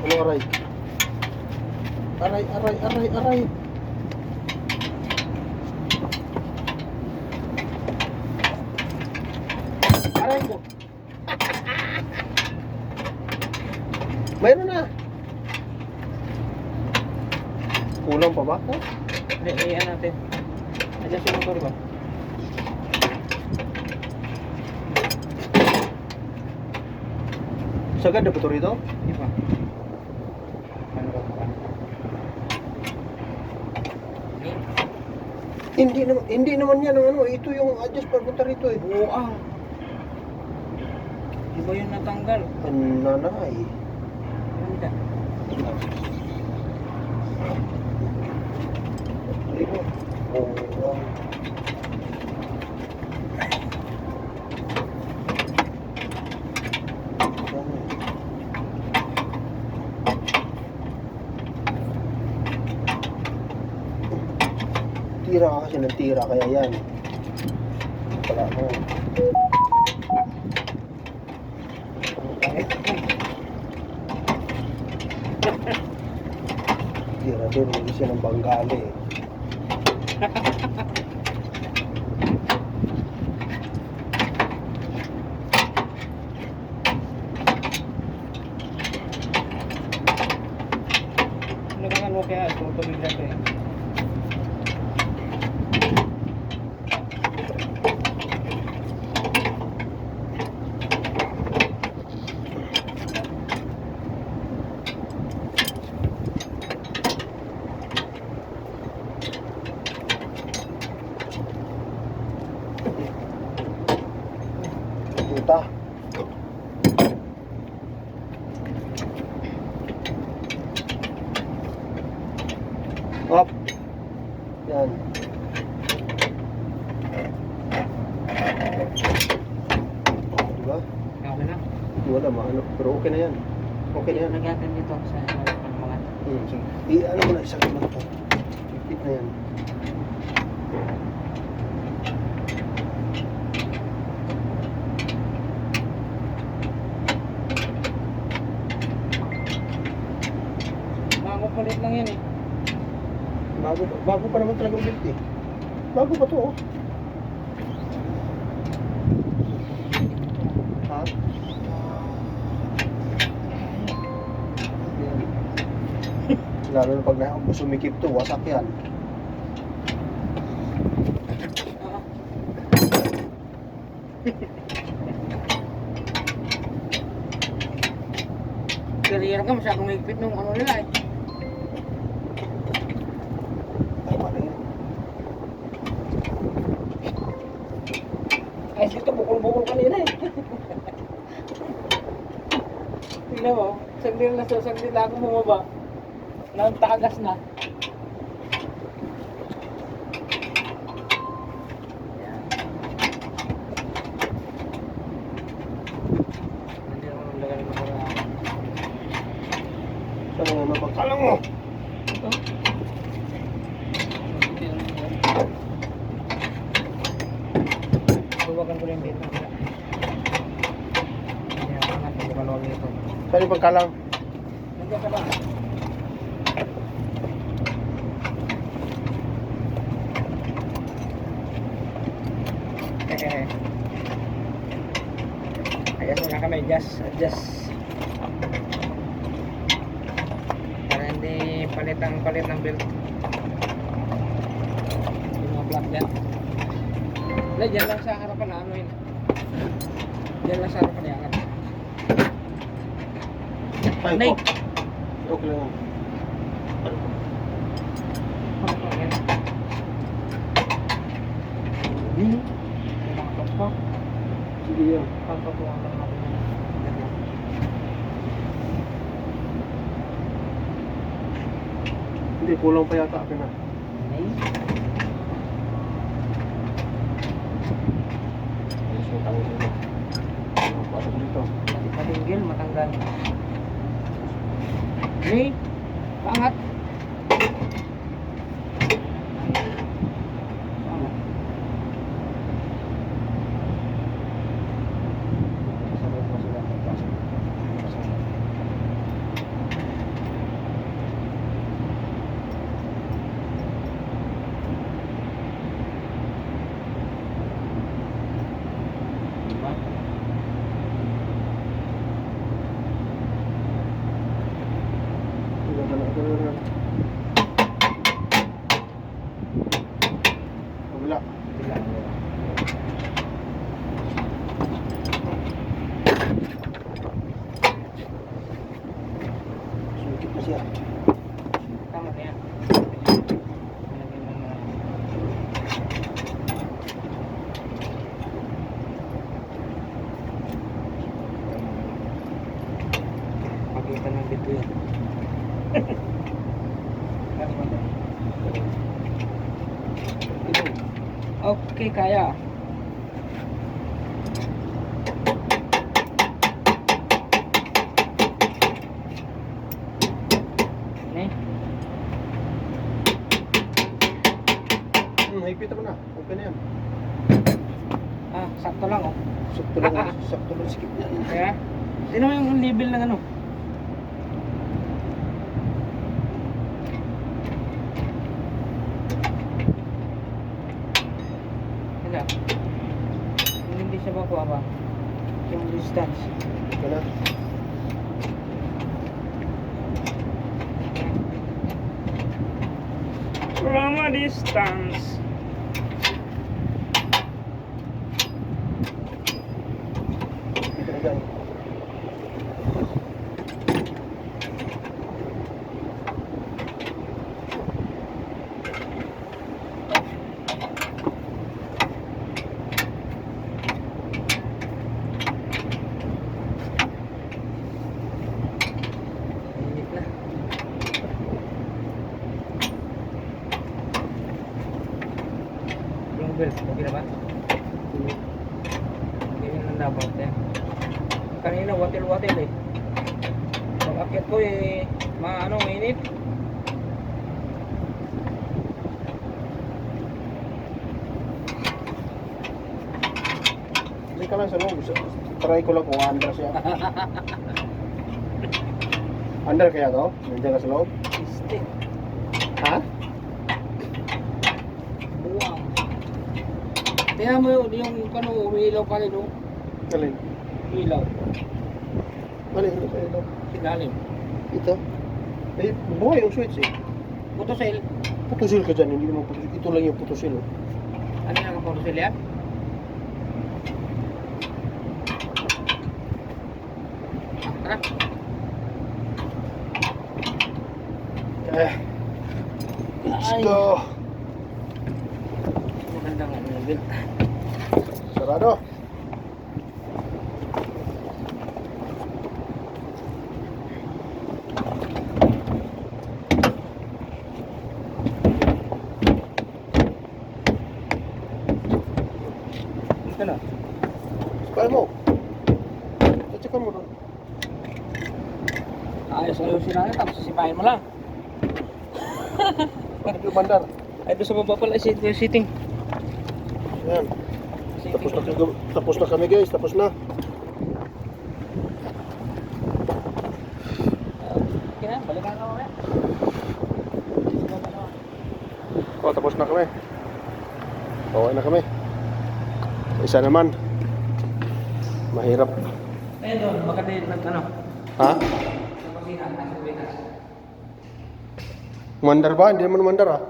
Ano aray? Aray, aray, aray, aray. Aray ko. Mayroon na. Kulang pa ba? Oh? Hindi, iyan natin. Adjust yung motor ba? Sagad na ba ito rito? Di ba? Ano ba ba? Hindi naman yan ang ano. Ito yung adjust papunta rito eh. Buang. Di ba yun natanggal? Ang nanay. Ganda. Oh. Tira ka kasi ng tira, kaya yan. Wala mo. Tira din, hindi siya ng Bengali eh. Ano ba nga mo kaya? Kung tumigla ko eh. Puta. Up. Yan. Diba? Okay na. Wala maano. Pero okay na yan. Okay na yan. Lagyan dito sa mga. Sige. I-ano mo na isang naman ito. Ipit na yan. Makukulit lang yan eh. Bago pa naman talaga ulit eh. Bago pa to oh. Ha? Yan. Lalo na pag sumikip to, wasak yan. Karira ka masyadong higpit nung ano nila eh. Tama na yan. Ay, dito bukol-bukol kanina eh. Tingnan mo, saglit lang ako bumaba. Nagtagas na. Hindi naman naglagay ng mga. Saan nga mapagkalang mo? Ito. Tuwagan ko rin dito. Ayan, angat yung bukalawag nito. Saan yung pagkalang? Nandiyan ka ba? Adjust muna kami, adjust. Para hindi palit ng belt. Yung mga plug dyan. Wala, dyan lang sa harapan na ano yun. Dyan lang sa harapan na yangat. Ay, Nay! po. Okay lang yan. Yung mga kapwa. Sige yan. Pagpatuwa lang natin. Hindi, kulang pa yata akin na. Nay? Ayos mo tango dito. Pasok dito. Pati patinggil, matanggal. Nay! Pangat! Wala. Bilang. Sungkit na siya. Tama na yan. Lagyan mo na. Pakita ng bito yan. Okay, kaya. Nih, Higpit mo na. Okay na yan. sakto lang oh. Sakto lang. Sakto lang. Skip yan. Kaya, sino mo yung level ng ano? Hala. Kung hindi siya makuha ba? Yung distance. Okay na. From a distance. Higpit na dyan. Init na. Yung belt, okay na ba? Ganyan lang dapat eh. Kanina watil-watil eh. Pag akyat ko eh, mainit. Hindi ka lang sa loob. Try ko lang kung under siya. Under kaya to? Nandiyan ka sa loob? Stick. Ha? Buwang. Tingnan mo yung umiilaw pa rin oh. Alin? Ilaw. Alin? Ano sa ito? Sigalim. Ito? Eh, buhay yung switch eh. Putosil. Putusil ka dyan, hindi naman putusil. Ito lang yung putusil oh. Ano yung nakaputosil yan? Tara. Let's Ay. go! Magandang ano yung belt. Sarado! Ito na. Spy mo! Tatsakan mo doon. Ayos-ayusin na tapos sisipahin mo lang. Bakit yung bandar? Ay, doon sa baba pala sitting. Ayan. Tapos na kami guys, tapos na. Okay na, balikan ka mamaya. Oh, tapos na kami. Okay na kami. Isa naman. Mahirap. Eh doon, maganda yung ano. Ha? Sa kusina, nasa kulinas. Mandar ba? Hindi naman mandar ah.